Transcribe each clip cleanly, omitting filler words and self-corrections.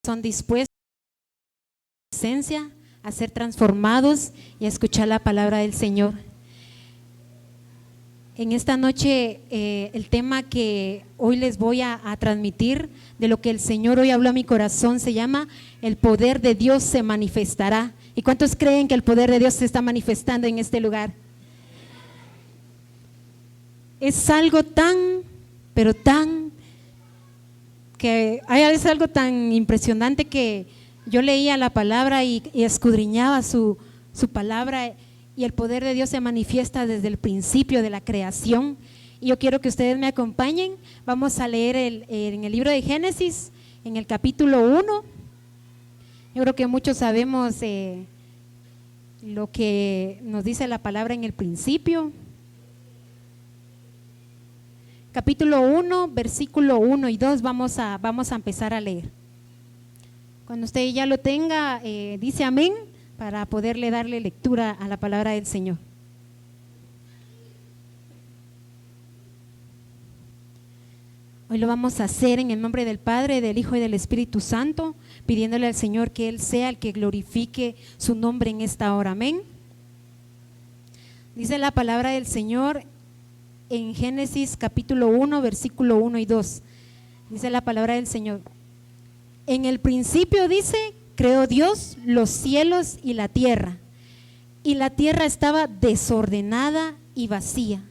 son dispuestos a la presencia, a ser transformados y a escuchar la palabra del Señor. En esta noche el tema que hoy les voy a transmitir, de lo que el Señor hoy habló a mi corazón, se llama el poder de Dios se manifestará. ¿Y cuántos creen que el poder de Dios se está manifestando en este lugar? Es algo es algo tan impresionante que yo leía la palabra y escudriñaba su palabra, y el poder de Dios se manifiesta desde el principio de la creación. Y yo quiero que ustedes me acompañen. Vamos a leer en el libro de Génesis, en el capítulo 1. Yo creo que muchos sabemos lo que nos dice la palabra en el principio. Capítulo 1, versículo 1 y 2, vamos a empezar a leer. Cuando usted ya lo tenga, dice amén, para poderle darle lectura a la palabra del Señor. Hoy lo vamos a hacer en el nombre del Padre, del Hijo y del Espíritu Santo, pidiéndole al Señor que Él sea el que glorifique su nombre en esta hora. Amén. Dice la palabra del Señor en Génesis capítulo 1, versículo 1 y 2. Dice la palabra del Señor: en el principio, dice, creó Dios los cielos y la tierra estaba desordenada y vacía,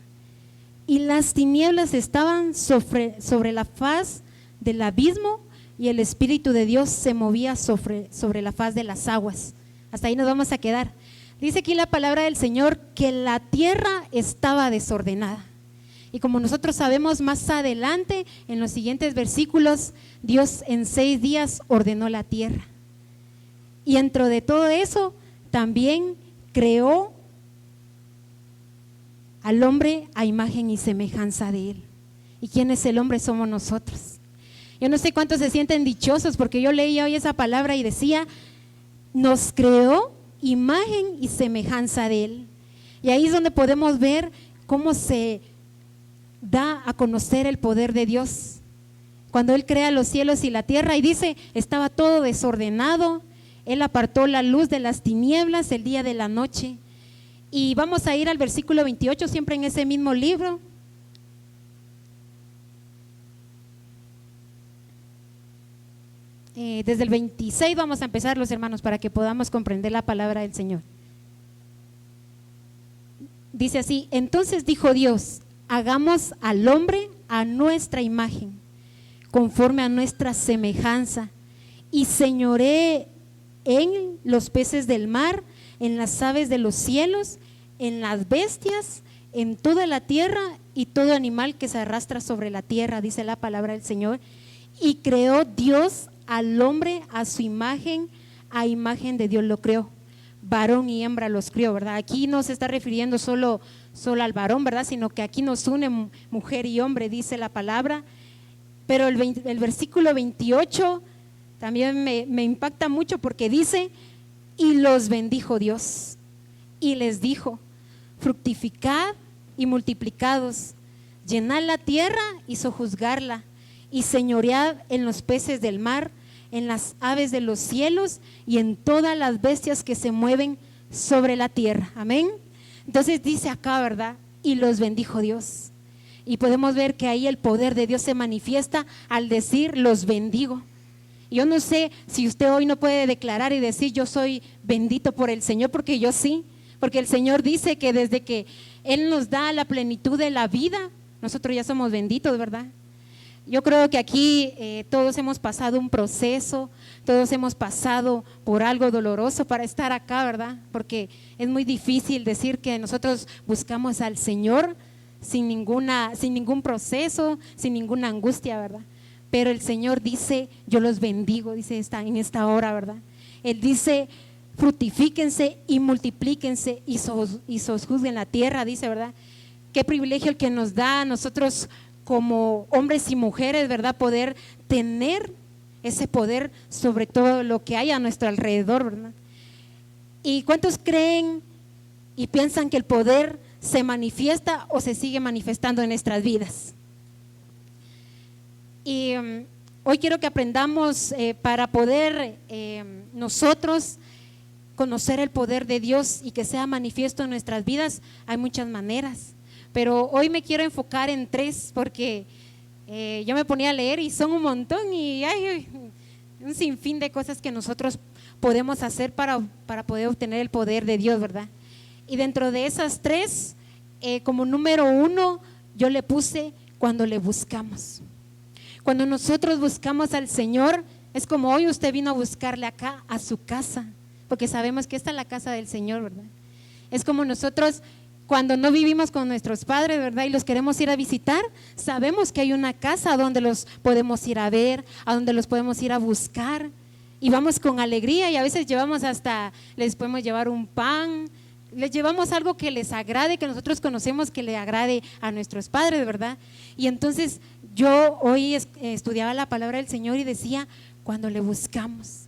y las tinieblas estaban sobre la faz del abismo, y el Espíritu de Dios se movía sobre la faz de las aguas. Hasta ahí nos vamos a quedar. Dice aquí la palabra del Señor que la tierra estaba desordenada. Y como nosotros sabemos, más adelante, en los siguientes versículos, Dios en 6 días ordenó la tierra. Y dentro de todo eso, también creó al hombre a imagen y semejanza de él. ¿Y quién es el hombre? Somos nosotros. Yo no sé cuántos se sienten dichosos, porque yo leía hoy esa palabra y decía, nos creó imagen y semejanza de él. Y ahí es donde podemos ver cómo se da a conocer el poder de Dios. Cuando Él crea los cielos y la tierra, y dice, estaba todo desordenado, Él apartó la luz de las tinieblas, el día de la noche. Y vamos a ir al versículo 28, siempre en ese mismo libro. Desde el 26 vamos a empezar, los hermanos, para que podamos comprender la palabra del Señor. Dice así: entonces dijo Dios, hagamos al hombre a nuestra imagen, conforme a nuestra semejanza, y señoree en los peces del mar, en las aves de los cielos, en las bestias, en toda la tierra y todo animal que se arrastra sobre la tierra, dice la palabra del Señor. Y creó Dios al hombre a su imagen, a imagen de Dios lo creó, varón y hembra los crió, ¿verdad? Aquí no se está refiriendo solo al varón, ¿verdad? Sino que aquí nos une mujer y hombre, dice la palabra. Pero el versículo 28 también me impacta mucho, porque dice, y los bendijo Dios, y les dijo, fructificad y multiplicados, llenad la tierra y sojuzgarla, y señoread en los peces del mar, en las aves de los cielos y en todas las bestias que se mueven sobre la tierra. Amén. Entonces dice acá, ¿verdad? Y los bendijo Dios. Y podemos ver que ahí el poder de Dios se manifiesta al decir, los bendigo. Yo no sé si usted hoy no puede declarar y decir, yo soy bendito por el Señor, porque yo sí. Porque el Señor dice que desde que Él nos da la plenitud de la vida, nosotros ya somos benditos, ¿verdad? Yo creo que aquí todos hemos pasado un proceso, todos hemos pasado por algo doloroso para estar acá, ¿verdad? Porque es muy difícil decir que nosotros buscamos al Señor sin ningún proceso, sin ninguna angustia, ¿verdad? Pero el Señor dice, yo los bendigo, dice en esta hora, ¿verdad? Él dice, fructifíquense y multiplíquense y sojuzguen la tierra, dice, ¿verdad? Qué privilegio el que nos da a nosotros como hombres y mujeres, ¿verdad? Poder tener ese poder sobre todo lo que hay a nuestro alrededor, ¿verdad? ¿Y cuántos creen y piensan que el poder se manifiesta o se sigue manifestando en nuestras vidas? Y hoy quiero que aprendamos para poder nosotros conocer el poder de Dios y que sea manifiesto en nuestras vidas. Hay muchas maneras, pero hoy me quiero enfocar en 3 porque yo me ponía a leer y son un montón y hay un sinfín de cosas que nosotros podemos hacer para poder obtener el poder de Dios, ¿verdad? Y dentro de esas 3, como número 1, yo le puse cuando le buscamos. Cuando nosotros buscamos al Señor, es como hoy usted vino a buscarle acá a su casa, porque sabemos que esta es la casa del Señor, ¿verdad? Es como nosotros cuando no vivimos con nuestros padres, ¿verdad? Y los queremos ir a visitar, sabemos que hay una casa a donde los podemos ir a ver, a donde los podemos ir a buscar, y vamos con alegría, y a veces llevamos les podemos llevar un pan, les llevamos algo que les agrade, que nosotros conocemos que le agrade a nuestros padres, ¿verdad? Y entonces yo hoy estudiaba la palabra del Señor y decía, cuando le buscamos,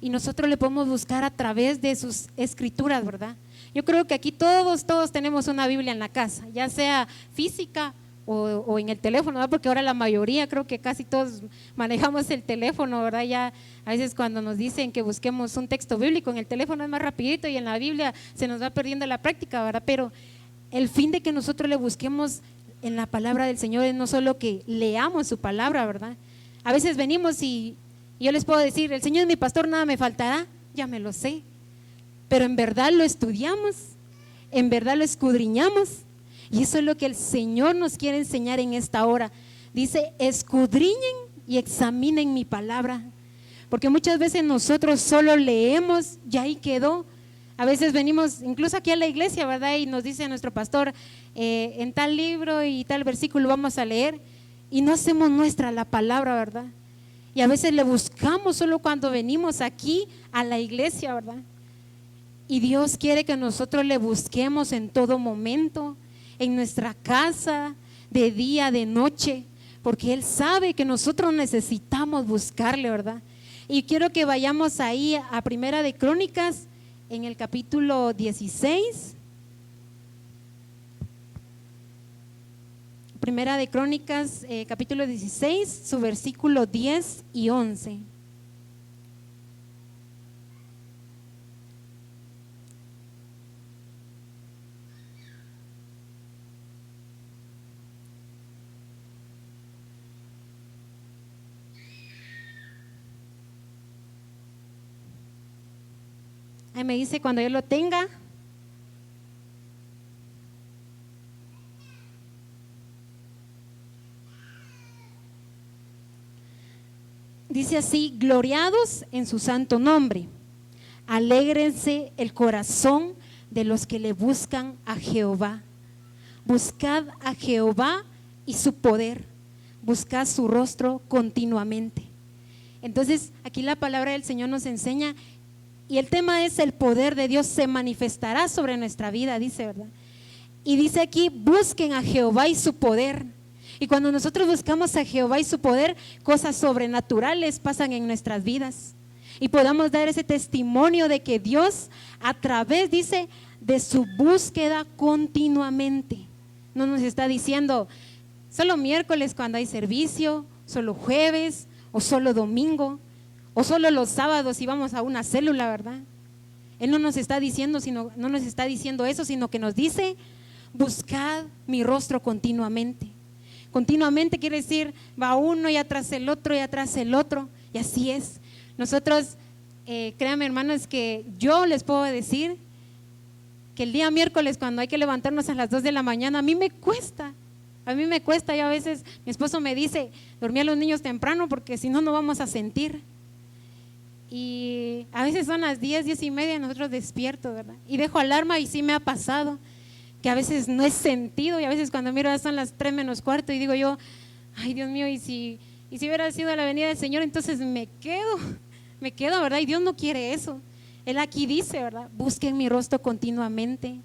y nosotros le podemos buscar a través de sus escrituras, ¿verdad? Yo creo que aquí todos tenemos una Biblia en la casa, ya sea física o en el teléfono, ¿verdad? Porque ahora la mayoría, creo que casi todos manejamos el teléfono, ¿verdad? Ya a veces cuando nos dicen que busquemos un texto bíblico en el teléfono es más rapidito y en la Biblia se nos va perdiendo la práctica, ¿verdad? Pero el fin de que nosotros le busquemos en la palabra del Señor es no solo que leamos su palabra, ¿verdad? A veces venimos y yo les puedo decir, el Señor es mi pastor, nada me faltará, ya me lo sé, pero en verdad lo estudiamos, en verdad lo escudriñamos, y eso es lo que el Señor nos quiere enseñar en esta hora. Dice, escudriñen y examinen mi palabra, porque muchas veces nosotros solo leemos y ahí quedó. A veces venimos incluso aquí a la iglesia, ¿verdad? Y nos dice nuestro pastor, en tal libro y tal versículo vamos a leer, y no hacemos nuestra la palabra, ¿verdad? Y a veces le buscamos solo cuando venimos aquí a la iglesia, ¿verdad? Y Dios quiere que nosotros le busquemos en todo momento, en nuestra casa, de día, de noche, porque Él sabe que nosotros necesitamos buscarle, ¿verdad? Y quiero que vayamos ahí a Primera de Crónicas, en el capítulo 16. Primera de Crónicas, capítulo 16, su versículo 10 y 11. Ahí me dice cuando yo lo tenga. Dice así, gloriados en su santo nombre, alégrense el corazón de los que le buscan a Jehová. Buscad a Jehová y su poder, buscad su rostro continuamente. Entonces aquí la palabra del Señor nos enseña, y el tema es el poder de Dios se manifestará sobre nuestra vida, dice, ¿verdad? Y dice aquí, busquen a Jehová y su poder. Y cuando nosotros buscamos a Jehová y su poder, cosas sobrenaturales pasan en nuestras vidas. Y podamos dar ese testimonio de que Dios, a través, dice, de su búsqueda continuamente. No nos está diciendo solo miércoles cuando hay servicio, solo jueves o solo domingo o solo los sábados y vamos a una célula, ¿verdad? Él no nos está diciendo, no nos está diciendo eso, sino que nos dice, buscad mi rostro continuamente. Continuamente quiere decir, va uno y atrás el otro y atrás el otro, y así es. Nosotros, créanme hermanos, que yo les puedo decir que el día miércoles cuando hay que levantarnos a las 2 de la mañana, a mí me cuesta, y a veces mi esposo me dice, dormí a los niños temprano porque si no, no vamos a sentir. Y a veces son las 10, 10 y media, nosotros despiertos, ¿verdad? Y dejo alarma y sí me ha pasado que a veces no he sentido, y a veces cuando miro ya son las 3 menos cuarto y digo yo, ay Dios mío, y si hubiera sido la venida del Señor, entonces me quedo, ¿verdad? Y Dios no quiere eso. Él aquí dice, ¿verdad? Busquen mi rostro continuamente.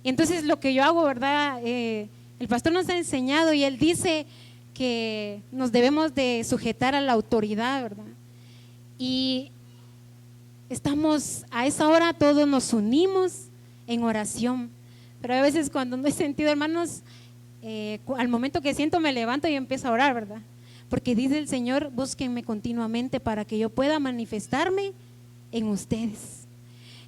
Y entonces lo que yo hago, ¿verdad? El pastor nos ha enseñado y él dice que nos debemos de sujetar a la autoridad, ¿verdad? Y estamos a esa hora, todos nos unimos en oración. Pero a veces cuando no he sentido, hermanos, al momento que siento me levanto y empiezo a orar, ¿verdad? porque dice el Señor, búsquenme continuamente para que yo pueda manifestarme en ustedes.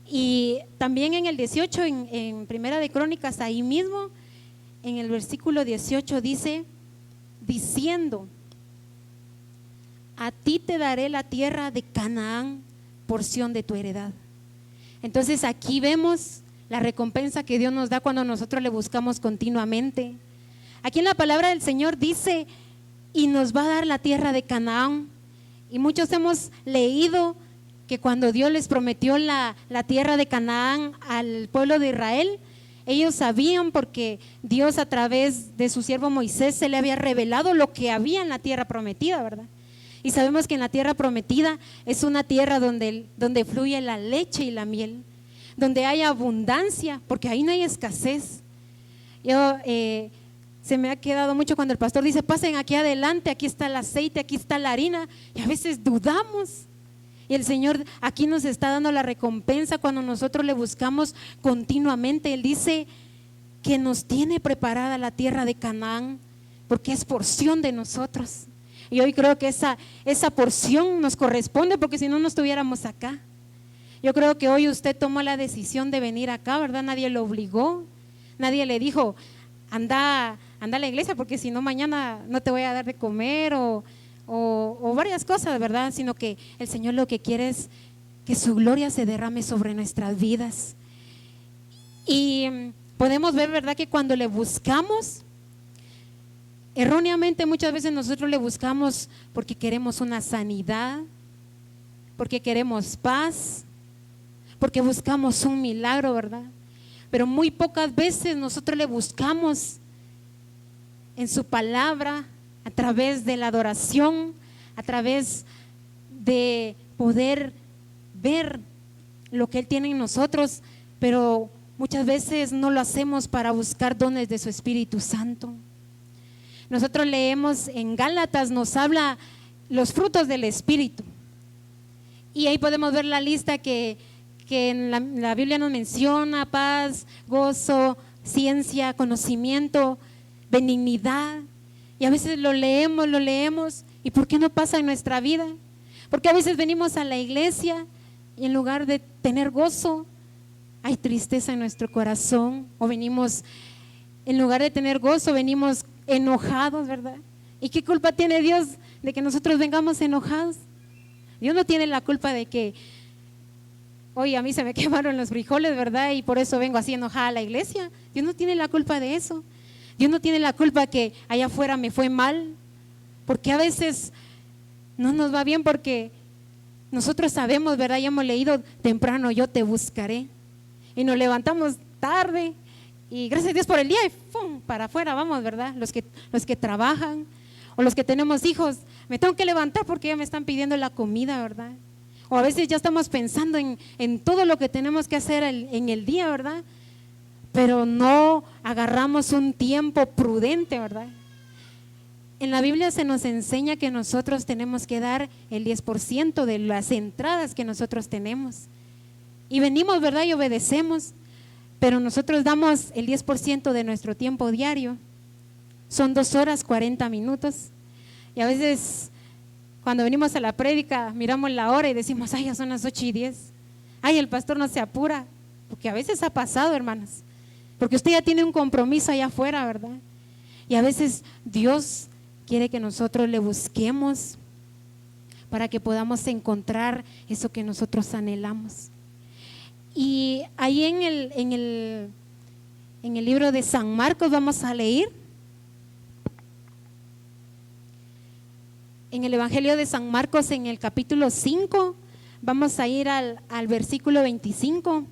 Y también en el 18, en Primera de Crónicas, ahí mismo, en el versículo 18 dice, diciendo, a ti te daré la tierra de Canaán, porción de tu heredad. Entonces aquí vemos la recompensa que Dios nos da cuando nosotros le buscamos continuamente. Aquí en la palabra del Señor dice, y nos va a dar la tierra de Canaán. Y muchos hemos leído que cuando Dios les prometió la tierra de Canaán al pueblo de Israel, ellos sabían, porque Dios a través de su siervo Moisés se le había revelado lo que había en la tierra prometida, ¿verdad? Y sabemos que en la tierra prometida es una tierra donde fluye la leche y la miel, donde hay abundancia, porque ahí no hay escasez. Se me ha quedado mucho cuando el pastor dice, pasen aquí adelante, aquí está el aceite, aquí está la harina, y a veces dudamos. Y el Señor aquí nos está dando la recompensa cuando nosotros le buscamos continuamente. Él dice que nos tiene preparada la tierra de Canaán, porque es porción de nosotros. Y hoy creo que esa porción nos corresponde, porque si no, no estuviéramos acá. Yo creo que hoy usted tomó la decisión de venir acá, ¿verdad? Nadie lo obligó, nadie le dijo, anda a la iglesia, porque si no mañana no te voy a dar de comer o varias cosas, ¿verdad? Sino que el Señor lo que quiere es que su gloria se derrame sobre nuestras vidas. Y podemos ver, ¿verdad?, que cuando le buscamos, erróneamente muchas veces nosotros le buscamos porque queremos una sanidad, porque queremos paz, porque buscamos un milagro, ¿verdad? Pero muy pocas veces nosotros le buscamos en su palabra, a través de la adoración, a través de poder ver lo que Él tiene en nosotros, pero muchas veces no lo hacemos para buscar dones de su Espíritu Santo. Nosotros leemos en Gálatas, nos habla los frutos del Espíritu, y ahí podemos ver la lista que en la Biblia nos menciona: paz, gozo, ciencia, conocimiento, benignidad. Y a veces lo leemos, ¿y por qué no pasa en nuestra vida? Porque a veces venimos a la iglesia y en lugar de tener gozo, hay tristeza en nuestro corazón, o venimos, en lugar de tener gozo, venimos enojados, ¿verdad? ¿Y qué culpa tiene Dios de que nosotros vengamos enojados? Dios no tiene la culpa de que, oye, a mí se me quemaron los frijoles, ¿verdad? Y por eso vengo así enojada a la iglesia. Dios no tiene la culpa de eso. Dios no tiene la culpa que allá afuera me fue mal, porque a veces no nos va bien, porque nosotros sabemos, ¿verdad? Ya hemos leído temprano, yo te buscaré, y nos levantamos tarde y gracias a Dios por el día y ¡pum!, para afuera vamos, ¿verdad? Los que trabajan o los que tenemos hijos, me tengo que levantar porque ya me están pidiendo la comida, ¿verdad? O a veces ya estamos pensando en todo lo que tenemos que hacer en el día, ¿verdad? Pero no agarramos un tiempo prudente, ¿verdad? En la Biblia se nos enseña que nosotros tenemos que dar el 10% de las entradas que nosotros tenemos. Y venimos, ¿verdad?, y obedecemos, pero nosotros damos el 10% de nuestro tiempo diario. Son 2 horas 40 minutos. Y a veces cuando venimos a la prédica miramos la hora y decimos, ay, ya son las 8:10. Ay, el pastor no se apura, porque a veces ha pasado, hermanas, porque usted ya tiene un compromiso allá afuera, ¿verdad? Y a veces Dios quiere que nosotros le busquemos para que podamos encontrar eso que nosotros anhelamos. Y ahí en el libro de San Marcos vamos a leer, en el Evangelio de San Marcos, en el capítulo 5, vamos a ir al versículo 25.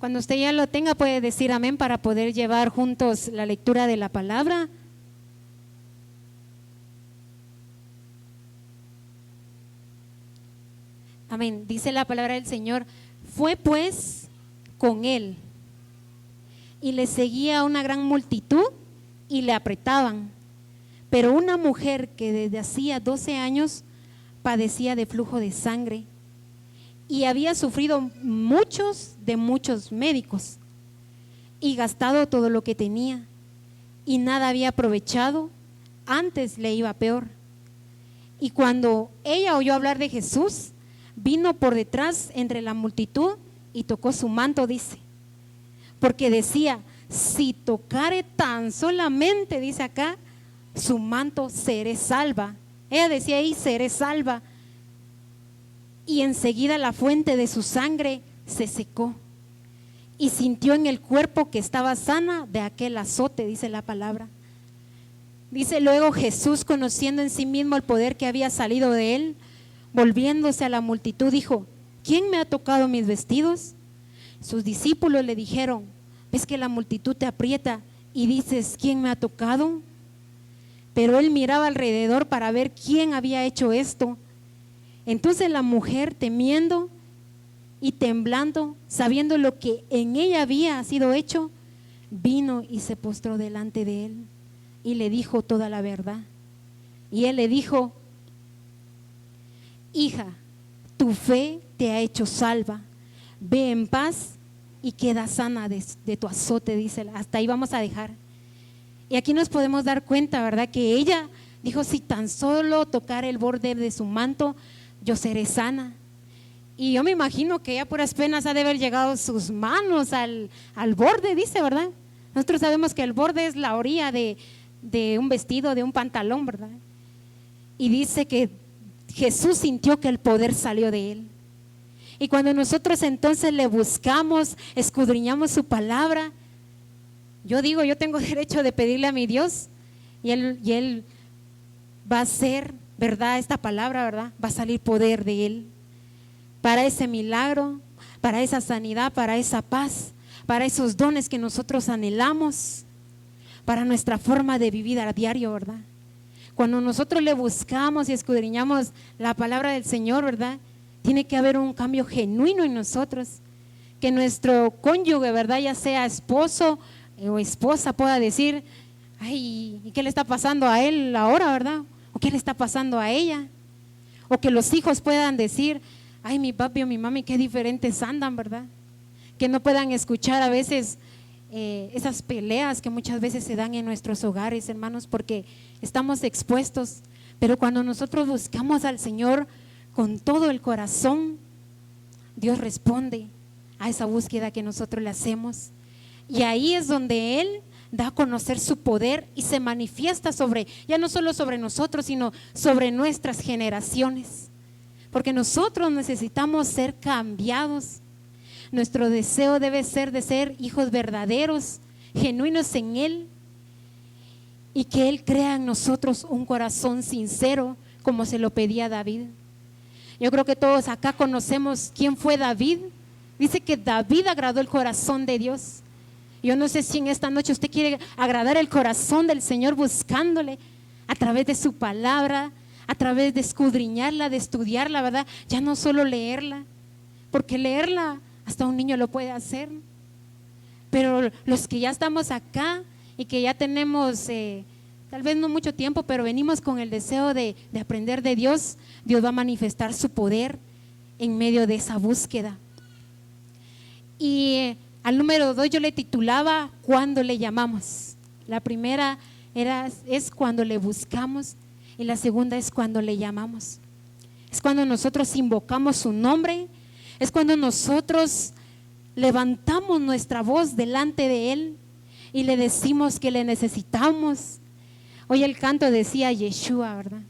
Cuando usted ya lo tenga, puede decir amén para poder llevar juntos la lectura de la palabra. Amén. Dice la palabra del Señor: fue pues con él, y le seguía una gran multitud y le apretaban, Pero una mujer que desde hacía 12 años padecía de flujo de sangre y había sufrido de muchos médicos y gastado todo lo que tenía y nada había aprovechado, antes le iba peor. Y cuando ella oyó hablar de Jesús, vino por detrás entre la multitud y tocó su manto, dice, porque decía, si tocare tan solamente, dice acá, su manto, seré salva. Ella decía ahí, seré salva. Y enseguida la fuente de su sangre se secó y sintió en el cuerpo que estaba sana de aquel azote, dice la palabra. Dice luego Jesús, conociendo en sí mismo el poder que había salido de él, volviéndose a la multitud, dijo, ¿quién me ha tocado mis vestidos? Sus discípulos le dijeron, ¿ves que la multitud te aprieta y dices, ¿quién me ha tocado? Pero él miraba alrededor para ver quién había hecho esto. Entonces la mujer, temiendo y temblando, sabiendo lo que en ella había sido hecho, vino y se postró delante de él y le dijo toda la verdad. Y él le dijo, hija, tu fe te ha hecho salva, ve en paz y queda sana de tu azote, dice. Hasta ahí vamos a dejar. Y aquí nos podemos dar cuenta, ¿verdad? Que ella dijo, si tan solo tocar el borde de su manto, yo seré sana. Y yo me imagino que ella puras penas ha de haber llegado sus manos al borde, dice, ¿verdad? Nosotros sabemos que el borde es la orilla de un vestido, de un pantalón, ¿verdad? Y dice que Jesús sintió que el poder salió de él. Y cuando nosotros entonces le buscamos, escudriñamos su palabra, yo digo, yo tengo derecho de pedirle a mi Dios y él va a hacer, ¿verdad? Esta palabra, ¿verdad? Va a salir poder de él para ese milagro, para esa sanidad, para esa paz, para esos dones que nosotros anhelamos, para nuestra forma de vivir a diario, ¿verdad? Cuando nosotros le buscamos y escudriñamos la palabra del Señor, ¿verdad? Tiene que haber un cambio genuino en nosotros, que nuestro cónyuge, ¿verdad? Ya sea esposo o esposa, pueda decir, ay, ¿y qué le está pasando a él ahora, verdad? ¿O qué le está pasando a ella? O que los hijos puedan decir, ay, mi papi o mi mami, qué diferentes andan, ¿verdad? Que no puedan escuchar a veces esas peleas que muchas veces se dan en nuestros hogares, hermanos, porque estamos expuestos. Pero cuando nosotros buscamos al Señor con todo el corazón, Dios responde a esa búsqueda que nosotros le hacemos. Y ahí es donde Él da a conocer su poder y se manifiesta sobre, ya no solo sobre nosotros, sino sobre nuestras generaciones. Porque nosotros necesitamos ser cambiados. Nuestro deseo debe ser de ser hijos verdaderos, genuinos en Él, y que Él crea en nosotros un corazón sincero, como se lo pedía David. Yo creo que todos acá conocemos quién fue David. Dice que David agradó el corazón de Dios. Yo no sé si en esta noche usted quiere agradar el corazón del Señor buscándole a través de su palabra, a través de escudriñarla, de estudiarla, ¿verdad? Ya no solo leerla, porque leerla hasta un niño lo puede hacer. Pero los que ya estamos acá y que ya tenemos tal vez no mucho tiempo, pero venimos con el deseo de aprender de Dios, Dios va a manifestar su poder en medio de esa búsqueda. Y al número 2 yo le titulaba cuando le llamamos. La primera es cuando le buscamos y la segunda es cuando le llamamos. Es cuando nosotros invocamos su nombre, es cuando nosotros levantamos nuestra voz delante de Él y le decimos que le necesitamos. Hoy el canto decía Yeshua, ¿verdad?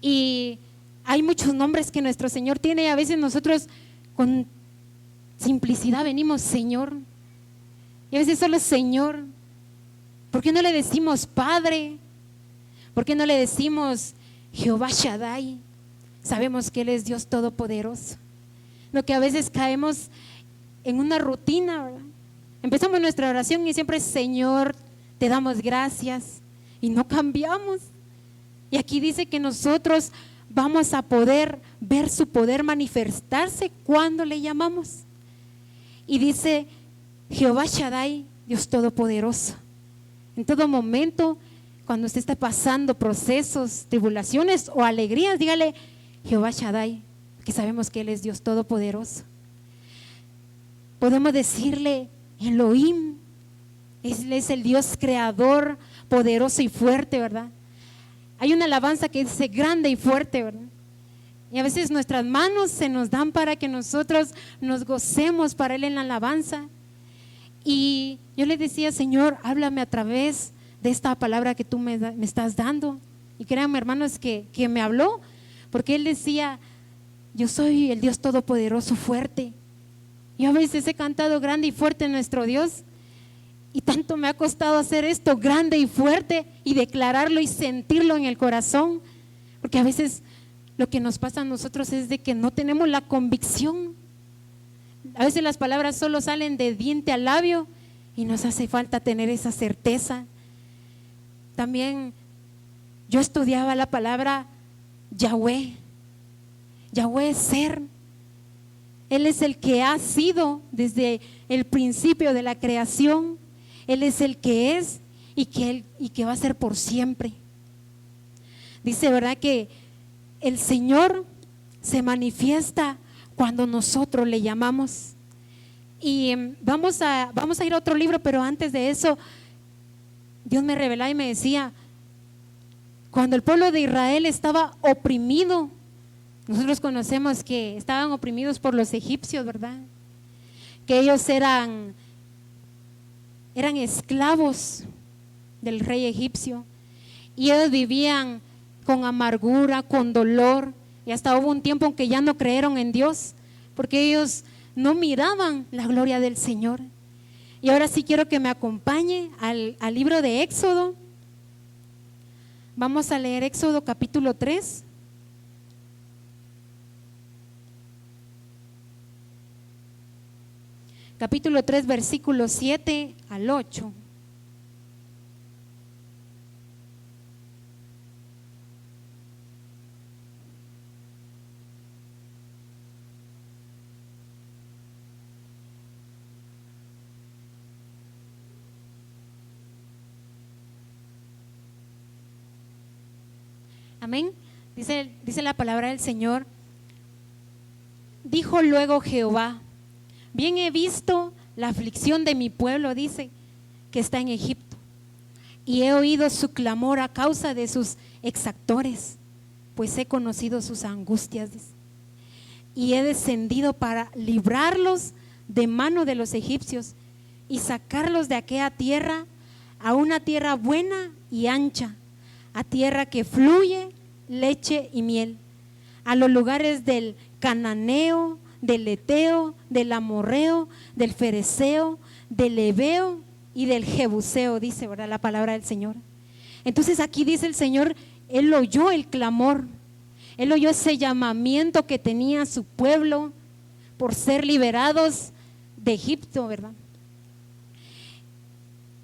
Y hay muchos nombres que nuestro Señor tiene y a veces nosotros con simplicidad venimos Señor, y a veces solo Señor. ¿Por qué no le decimos Padre? ¿Por qué no le decimos Jehová Shaddai? Sabemos que Él es Dios Todopoderoso. Lo que a veces caemos en una rutina, ¿verdad? Empezamos nuestra oración y siempre Señor, te damos gracias, y no cambiamos. Y aquí dice que nosotros vamos a poder ver su poder manifestarse cuando le llamamos. Y dice Jehová Shaddai, Dios Todopoderoso. En todo momento, cuando usted está pasando procesos, tribulaciones o alegrías, dígale Jehová Shaddai, que sabemos que Él es Dios Todopoderoso. Podemos decirle Elohim, Él es el Dios creador, poderoso y fuerte, ¿verdad? Hay una alabanza que dice grande y fuerte, ¿verdad? Y a veces nuestras manos se nos dan para que nosotros nos gocemos para Él en la alabanza. Y yo le decía, Señor, háblame a través de esta palabra que tú me estás dando. Y créanme, hermanos, que me habló, porque Él decía, yo soy el Dios Todopoderoso fuerte. Yo a veces he cantado grande y fuerte en nuestro Dios, y tanto me ha costado hacer esto grande y fuerte y declararlo y sentirlo en el corazón, porque a veces lo que nos pasa a nosotros es de que no tenemos la convicción. A veces las palabras solo salen de diente a labio y nos hace falta tener esa certeza. También yo estudiaba la palabra Yahweh. Yahweh es ser. Él es el que ha sido desde el principio de la creación. Él es el que es y que va a ser por siempre. Dice, ¿verdad?, que el Señor se manifiesta cuando nosotros le llamamos. Y vamos a ir a otro libro, pero antes de eso, Dios me revelaba y me decía, cuando el pueblo de Israel estaba oprimido, nosotros conocemos que estaban oprimidos por los egipcios, ¿verdad? Que ellos eran esclavos del rey egipcio, y ellos vivían con amargura, con dolor, y hasta hubo un tiempo en que ya no creyeron en Dios, porque ellos no miraban la gloria del Señor. Y ahora sí quiero que me acompañe al libro de Éxodo. Vamos a leer Éxodo capítulo 3. Capítulo 3, versículos 7 al 8. Amén. Dice la palabra del Señor. Dijo luego Jehová: bien he visto la aflicción de mi pueblo, dice, que está en Egipto, y he oído su clamor a causa de sus exactores, pues he conocido sus angustias, dice, y he descendido para librarlos de mano de los egipcios y sacarlos de aquella tierra a una tierra buena y ancha, a tierra que fluye leche y miel, a los lugares del cananeo, del eteo, del amorreo, del fereceo, del heveo y del jebuseo, dice, ¿verdad?, la palabra del Señor. Entonces aquí dice el Señor, Él oyó el clamor, Él oyó ese llamamiento que tenía su pueblo por ser liberados de Egipto, ¿verdad?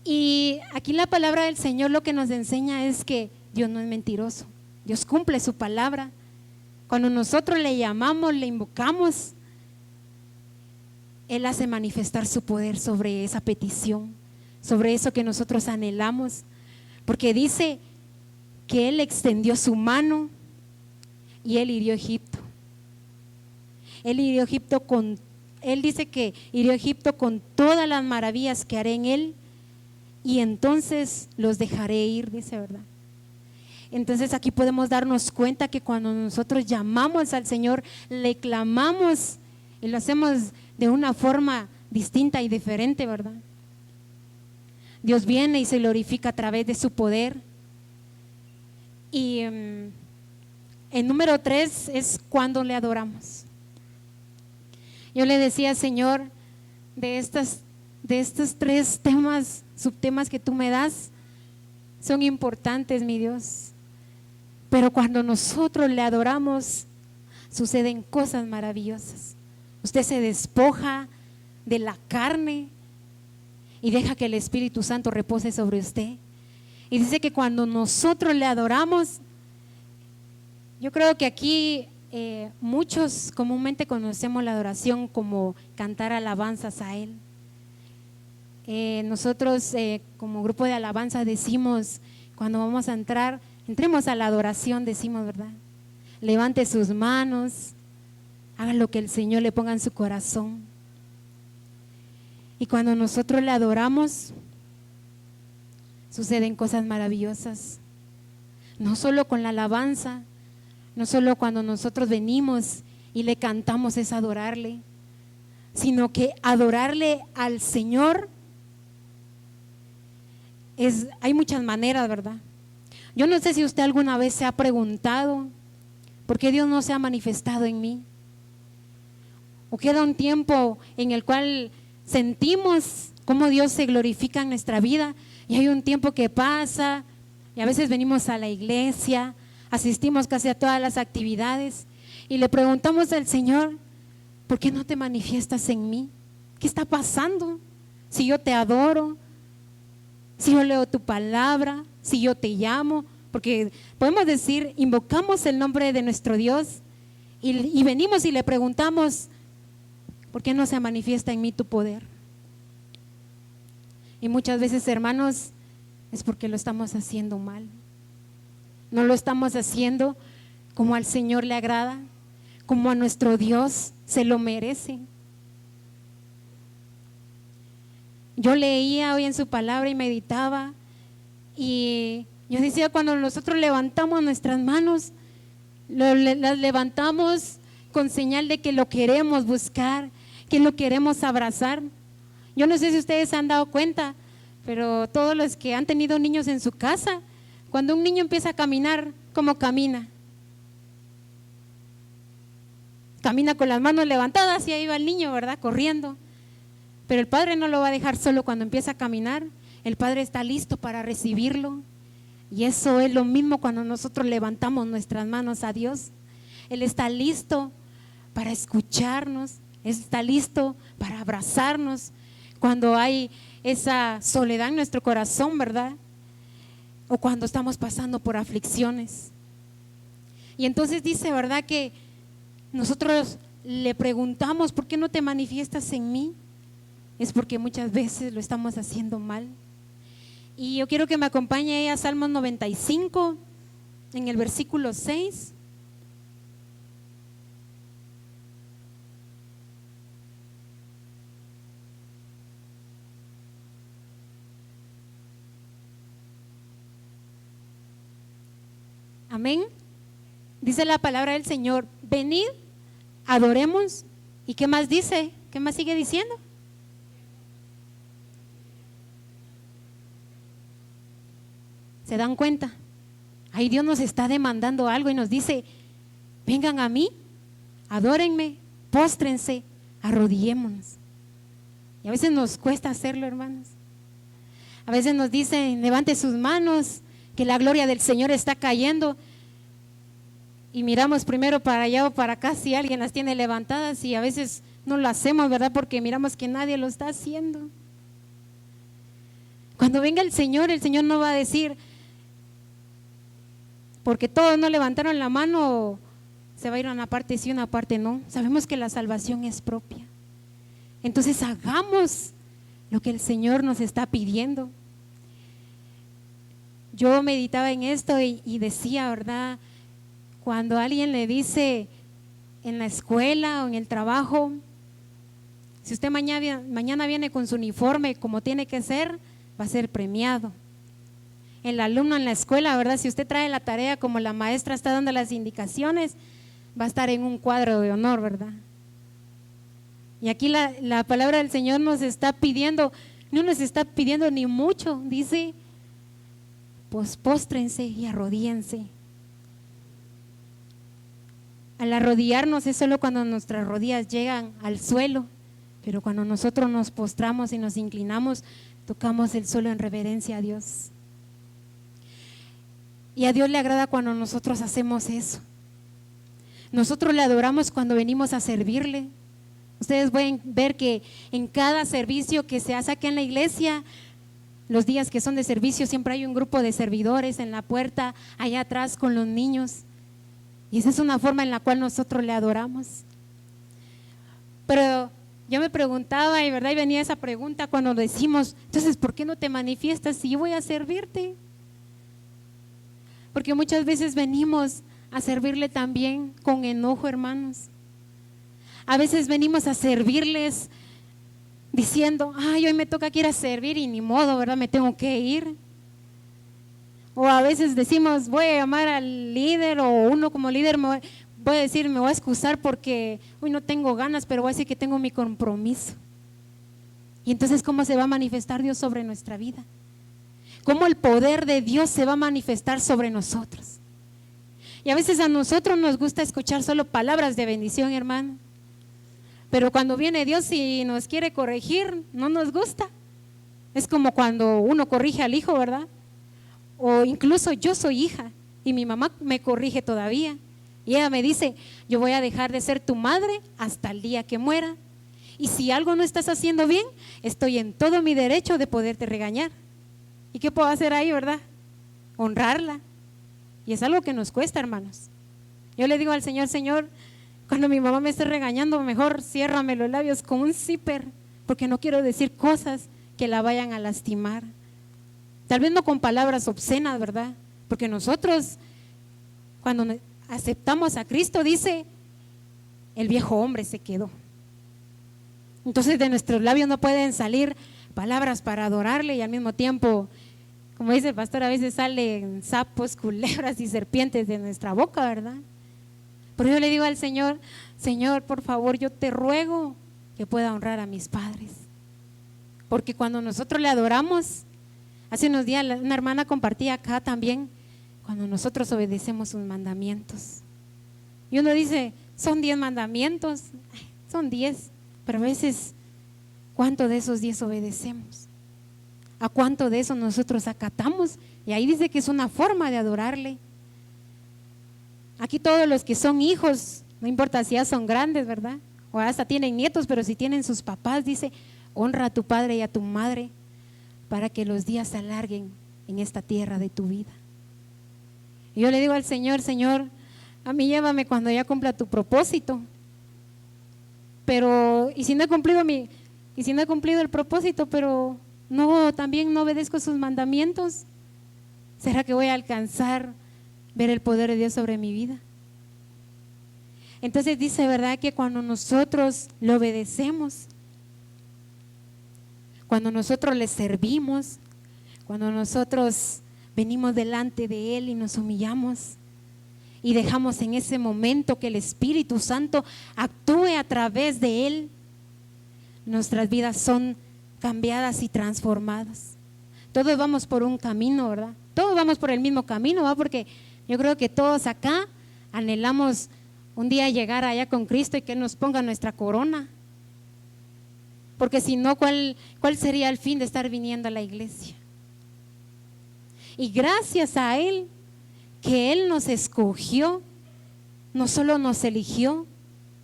Y aquí la palabra del Señor lo que nos enseña es que Dios no es mentiroso, Dios cumple su palabra. Cuando nosotros le llamamos, le invocamos, Él hace manifestar su poder sobre esa petición, sobre eso que nosotros anhelamos, porque dice que Él extendió su mano y Él hirió Egipto. Él hirió Egipto Él dice que hirió Egipto con todas las maravillas que haré en Él, y entonces los dejaré ir, dice, ¿verdad? Entonces aquí podemos darnos cuenta que cuando nosotros llamamos al Señor, le clamamos y lo hacemos de una forma distinta y diferente, ¿verdad? Dios viene y se glorifica a través de su poder. Y el número 3 es cuando le adoramos. Yo le decía, Señor, de estos 3 temas, subtemas que tú me das, son importantes, mi Dios. Pero cuando nosotros le adoramos, suceden cosas maravillosas. Usted se despoja de la carne y deja que el Espíritu Santo repose sobre usted. Y dice que cuando nosotros le adoramos, yo creo que aquí muchos comúnmente conocemos la adoración como cantar alabanzas a Él. Nosotros como grupo de alabanza decimos Cuando vamos a entrar, entremos a la adoración, decimos, ¿verdad? Levante sus manos, haga lo que el Señor le ponga en su corazón. Y cuando nosotros le adoramos, suceden cosas maravillosas. No solo con la alabanza, no solo cuando nosotros venimos y le cantamos es adorarle, sino que adorarle al Señor hay muchas maneras, ¿verdad? Yo no sé si usted alguna vez se ha preguntado por qué Dios no se ha manifestado en mí. O queda un tiempo en el cual sentimos cómo Dios se glorifica en nuestra vida y hay un tiempo que pasa y a veces venimos a la iglesia, asistimos casi a todas las actividades y le preguntamos al Señor, ¿por qué no te manifiestas en mí? ¿Qué está pasando? Si yo te adoro, si yo leo tu palabra, si yo te llamo, porque podemos decir, invocamos el nombre de nuestro Dios y venimos y le preguntamos, ¿por qué no se manifiesta en mí tu poder? Y muchas veces, hermanos, es porque lo estamos haciendo mal. No lo estamos haciendo como al Señor le agrada, como a nuestro Dios se lo merece. Yo leía hoy en su palabra y meditaba y yo decía, cuando nosotros levantamos nuestras manos, las levantamos con señal de que lo queremos buscar, que lo queremos abrazar. Yo no sé si ustedes se han dado cuenta, pero todos los que han tenido niños en su casa, cuando un niño empieza a caminar, ¿cómo camina? Camina con las manos levantadas y ahí va el niño, ¿verdad? Corriendo. Pero el padre no lo va a dejar solo cuando empieza a caminar. El padre está listo para recibirlo. Y eso es lo mismo cuando nosotros levantamos nuestras manos a Dios. Él está listo para escucharnos, está listo para abrazarnos cuando hay esa soledad en nuestro corazón, ¿verdad? O cuando estamos pasando por aflicciones. Y entonces dice, ¿verdad? Que nosotros le preguntamos, ¿por qué no te manifiestas en mí? Es porque muchas veces lo estamos haciendo mal. Y yo quiero que me acompañe a Salmos 95, en el versículo 6. Amén. Dice la palabra del Señor, venid, adoremos. ¿Y qué más dice? ¿Qué más sigue diciendo? ¿Se dan cuenta? Ahí Dios nos está demandando algo y nos dice, vengan a mí, adórenme, póstrense, arrodillémonos. Y a veces nos cuesta hacerlo, hermanos. A veces nos dicen, levante sus manos, que la gloria del Señor está cayendo. Y miramos primero para allá o para acá si alguien las tiene levantadas y a veces no lo hacemos, ¿verdad? Porque miramos que nadie lo está haciendo. Cuando venga el Señor no va a decir, porque todos no levantaron la mano, se va a ir a una parte sí, una parte no. Sabemos que la salvación es propia. Entonces hagamos lo que el Señor nos está pidiendo. Yo meditaba en esto y decía, ¿verdad? Cuando alguien le dice en la escuela o en el trabajo, si usted mañana viene con su uniforme como tiene que ser, va a ser premiado. El alumno en la escuela, ¿verdad? Si usted trae la tarea como la maestra está dando las indicaciones, va a estar en un cuadro de honor, ¿verdad? Y aquí la palabra del Señor nos está pidiendo, no nos está pidiendo ni mucho, dice, pues póstrense y arrodíense. Al arrodillarnos es solo cuando nuestras rodillas llegan al suelo, pero cuando nosotros nos postramos y nos inclinamos, tocamos el suelo en reverencia a Dios. Y a Dios le agrada cuando nosotros hacemos eso. Nosotros le adoramos cuando venimos a servirle. Ustedes pueden ver que en cada servicio que se hace aquí en la iglesia, los días que son de servicio, siempre hay un grupo de servidores en la puerta, allá atrás con los niños. Y esa es una forma en la cual nosotros le adoramos. Pero yo me preguntaba, y verdad, y venía esa pregunta cuando decimos, entonces, ¿por qué no te manifiestas si yo voy a servirte? Porque muchas veces venimos a servirle también con enojo, hermanos. A veces venimos a servirles diciendo, ay, hoy me toca que ir a servir y ni modo, ¿verdad? Me tengo que ir. O a veces decimos, voy a llamar al líder, o uno como líder voy a decir, me voy a excusar porque hoy no tengo ganas, pero voy a decir que tengo mi compromiso. Y entonces, ¿cómo se va a manifestar Dios sobre nuestra vida? ¿Cómo el poder de Dios se va a manifestar sobre nosotros? Y a veces a nosotros nos gusta escuchar solo palabras de bendición, hermano. Pero cuando viene Dios y nos quiere corregir, no nos gusta. Es como cuando uno corrige al hijo, ¿verdad? O incluso yo soy hija y mi mamá me corrige todavía. Y ella me dice, yo voy a dejar de ser tu madre hasta el día que muera. Y si algo no estás haciendo bien, estoy en todo mi derecho de poderte regañar. ¿Y qué puedo hacer ahí, verdad? Honrarla. Y es algo que nos cuesta, hermanos. Yo le digo al Señor, Señor, cuando mi mamá me esté regañando, mejor ciérrame los labios con un zipper, porque no quiero decir cosas que la vayan a lastimar. Tal vez no con palabras obscenas, ¿verdad? Porque nosotros, cuando aceptamos a Cristo, dice, el viejo hombre se quedó. Entonces de nuestros labios no pueden salir palabras para adorarle y al mismo tiempo, como dice el pastor, a veces salen sapos, culebras y serpientes de nuestra boca, ¿verdad? Pero yo le digo al Señor, Señor, por favor, yo te ruego que pueda honrar a mis padres. Porque cuando nosotros le adoramos, hace unos días una hermana compartía acá también, cuando nosotros obedecemos sus mandamientos. Y uno dice, son 10 mandamientos, son 10, pero a veces, ¿cuánto de esos 10 obedecemos? ¿A cuánto de eso nosotros acatamos? Y ahí dice que es una forma de adorarle. Aquí todos los que son hijos, no importa si ya son grandes, ¿verdad? O hasta tienen nietos, pero si tienen sus papás, dice, honra a tu padre y a tu madre para que los días se alarguen en esta tierra de tu vida. Y yo le digo al Señor, Señor, a mí llévame cuando ya cumpla tu propósito. Pero, y si no he cumplido el propósito, pero no, también no obedezco sus mandamientos, ¿será que voy a alcanzar ver el poder de Dios sobre mi vida? Entonces dice, ¿verdad?, que cuando nosotros le obedecemos, cuando nosotros le servimos, cuando nosotros venimos delante de Él y nos humillamos y dejamos en ese momento que el Espíritu Santo actúe a través de Él, nuestras vidas son cambiadas y transformadas. Todos vamos por un camino, ¿verdad? Todos vamos por el mismo camino, ¿verdad? Porque yo creo que todos acá anhelamos un día llegar allá con Cristo y que Él nos ponga nuestra corona. Porque si no, ¿cuál sería el fin de estar viniendo a la iglesia? Y gracias a Él, que Él nos escogió, no solo nos eligió.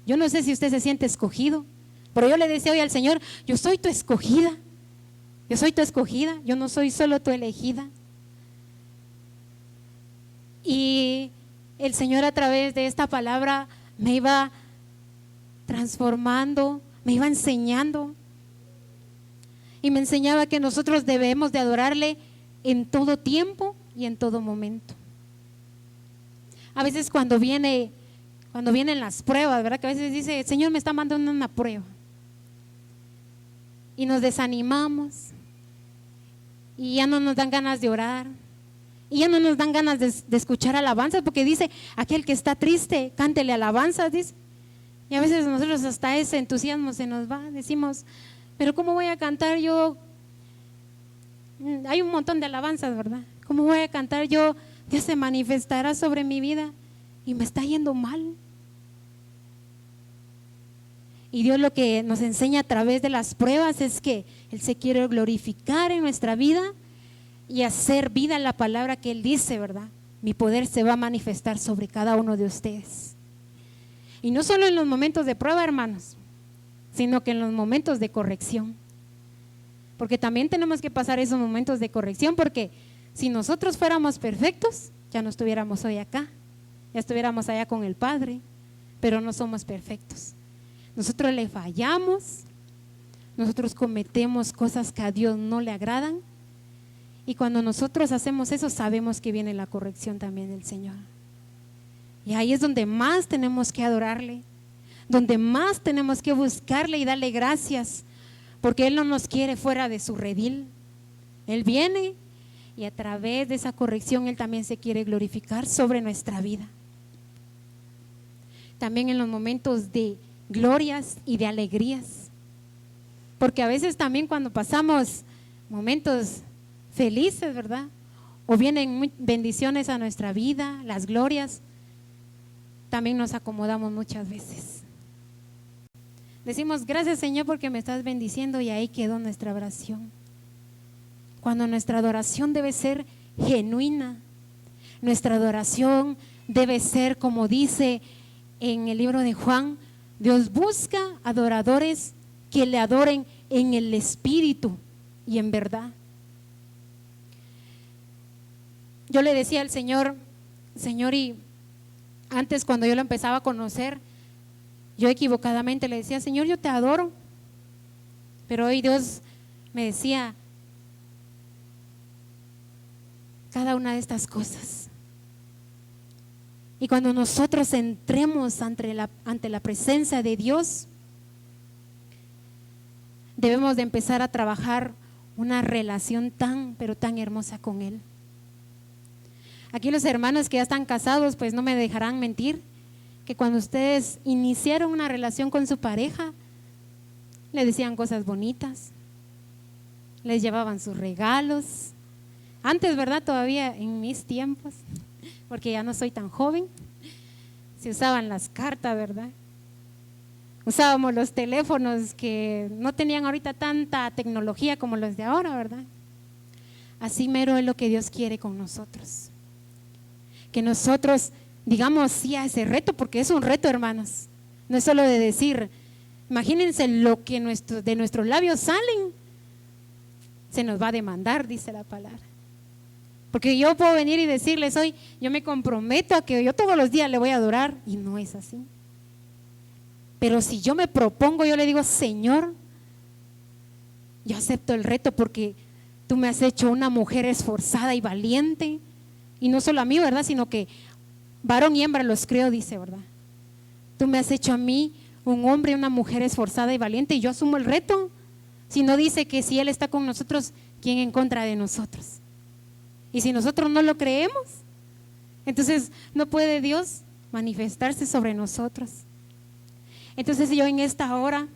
Yo no sé si usted se siente escogido, pero yo le decía hoy al Señor, yo soy tu escogida, yo no soy solo tu elegida. Y el Señor a través de esta palabra me iba transformando, me iba enseñando. Y me enseñaba que nosotros debemos de adorarle en todo tiempo y en todo momento. A veces cuando vienen las pruebas, ¿verdad? Que a veces dice, el Señor me está mandando una prueba. Y nos desanimamos. Y ya no nos dan ganas de orar. Y ya no nos dan ganas de escuchar alabanzas, porque dice, aquel que está triste, cántele alabanzas, dice. Y a veces nosotros hasta ese entusiasmo se nos va, decimos, pero ¿cómo voy a cantar yo? Hay un montón de alabanzas, ¿verdad? ¿Cómo voy a cantar yo? Dios se manifestará sobre mi vida y me está yendo mal. Y Dios lo que nos enseña a través de las pruebas es que Él se quiere glorificar en nuestra vida y hacer vida en la palabra que Él dice, ¿verdad? Mi poder se va a manifestar sobre cada uno de ustedes. Y no solo en los momentos de prueba, hermanos, sino que en los momentos de corrección. Porque también tenemos que pasar esos momentos de corrección, porque si nosotros fuéramos perfectos, ya no estuviéramos hoy acá, ya estuviéramos allá con el Padre, pero no somos perfectos. Nosotros le fallamos, nosotros cometemos cosas que a Dios no le agradan, Y cuando nosotros hacemos eso, sabemos que viene la corrección también del Señor. Y ahí es donde más tenemos que adorarle, donde más tenemos que buscarle y darle gracias, porque Él no nos quiere fuera de su redil. Él viene y a través de esa corrección Él también se quiere glorificar sobre nuestra vida. También en los momentos de glorias y de alegrías, porque a veces también cuando pasamos momentos felices, ¿verdad? O vienen bendiciones a nuestra vida, las glorias, también nos acomodamos muchas veces. Decimos, gracias Señor porque me estás bendiciendo, y ahí quedó nuestra oración. Cuando nuestra adoración debe ser genuina, nuestra adoración debe ser como dice en el libro de Juan, Dios busca adoradores que le adoren en el espíritu y en verdad. Yo le decía al Señor, Señor, y antes cuando yo lo empezaba a conocer, yo equivocadamente le decía, Señor, yo te adoro. Pero hoy Dios me decía cada una de estas cosas. Y cuando nosotros entremos ante la presencia de Dios, debemos de empezar a trabajar una relación tan, pero tan hermosa con Él. Aquí los hermanos que ya están casados, pues no me dejarán mentir, que cuando ustedes iniciaron una relación con su pareja, le decían cosas bonitas, les llevaban sus regalos. Antes, ¿verdad? Todavía en mis tiempos, porque ya no soy tan joven, se usaban las cartas, ¿verdad? Usábamos los teléfonos que no tenían ahorita tanta tecnología como los de ahora, ¿verdad? Así mero es lo que Dios quiere con nosotros. Que nosotros digamos sí a ese reto, porque es un reto, hermanos. No es solo de decir, imagínense lo que de nuestros labios salen, se nos va a demandar, dice la palabra. Porque yo puedo venir y decirles hoy, yo me comprometo a que yo todos los días le voy a adorar, y no es así. Pero si yo me propongo, yo le digo, Señor, yo acepto el reto porque tú me has hecho una mujer esforzada y valiente. Y no solo a mí, ¿verdad? Sino que varón y hembra los creo, dice, ¿verdad? Tú me has hecho a mí un hombre y una mujer esforzada y valiente, y yo asumo el reto. Si no, dice que si Él está con nosotros, ¿quién en contra de nosotros? Y si nosotros no lo creemos, entonces no puede Dios manifestarse sobre nosotros. Entonces yo en esta hora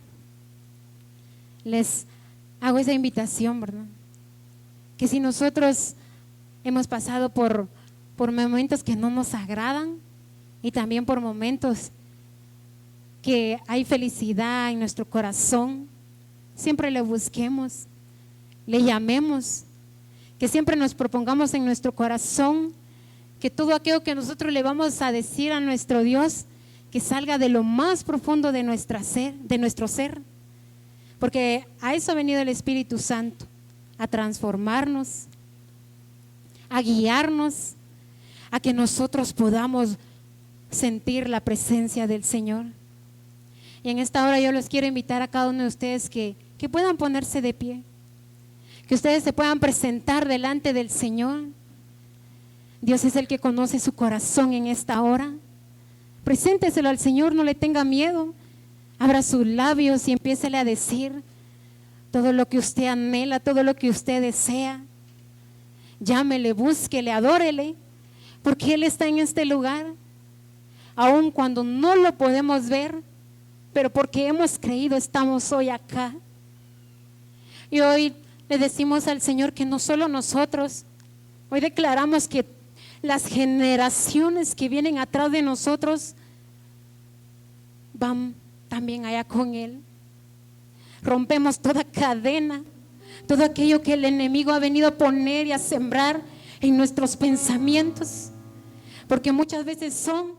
les hago esa invitación, ¿verdad? Que si nosotros hemos pasado por momentos que no nos agradan, y también por momentos que hay felicidad en nuestro corazón, siempre le busquemos, le llamemos, que siempre nos propongamos en nuestro corazón que todo aquello que nosotros le vamos a decir a nuestro Dios, que salga de lo más profundo de nuestro ser, porque a eso ha venido el Espíritu Santo, a transformarnos, a guiarnos, a que nosotros podamos sentir la presencia del Señor. Y en esta hora yo les quiero invitar a cada uno de ustedes que puedan ponerse de pie, que ustedes se puedan presentar delante del Señor. Dios es el que conoce su corazón en esta hora. Presénteselo al Señor, no le tenga miedo. Abra sus labios y empiécele a decir todo lo que usted anhela, todo lo que usted desea. Llámele, búsquele, adórele, porque Él está en este lugar, aun cuando no lo podemos ver, pero porque hemos creído estamos hoy acá. Y hoy le decimos al Señor que no solo nosotros, hoy declaramos que las generaciones que vienen atrás de nosotros van también allá con Él. Rompemos toda cadena, todo aquello que el enemigo ha venido a poner y a sembrar en nuestros pensamientos, porque muchas veces son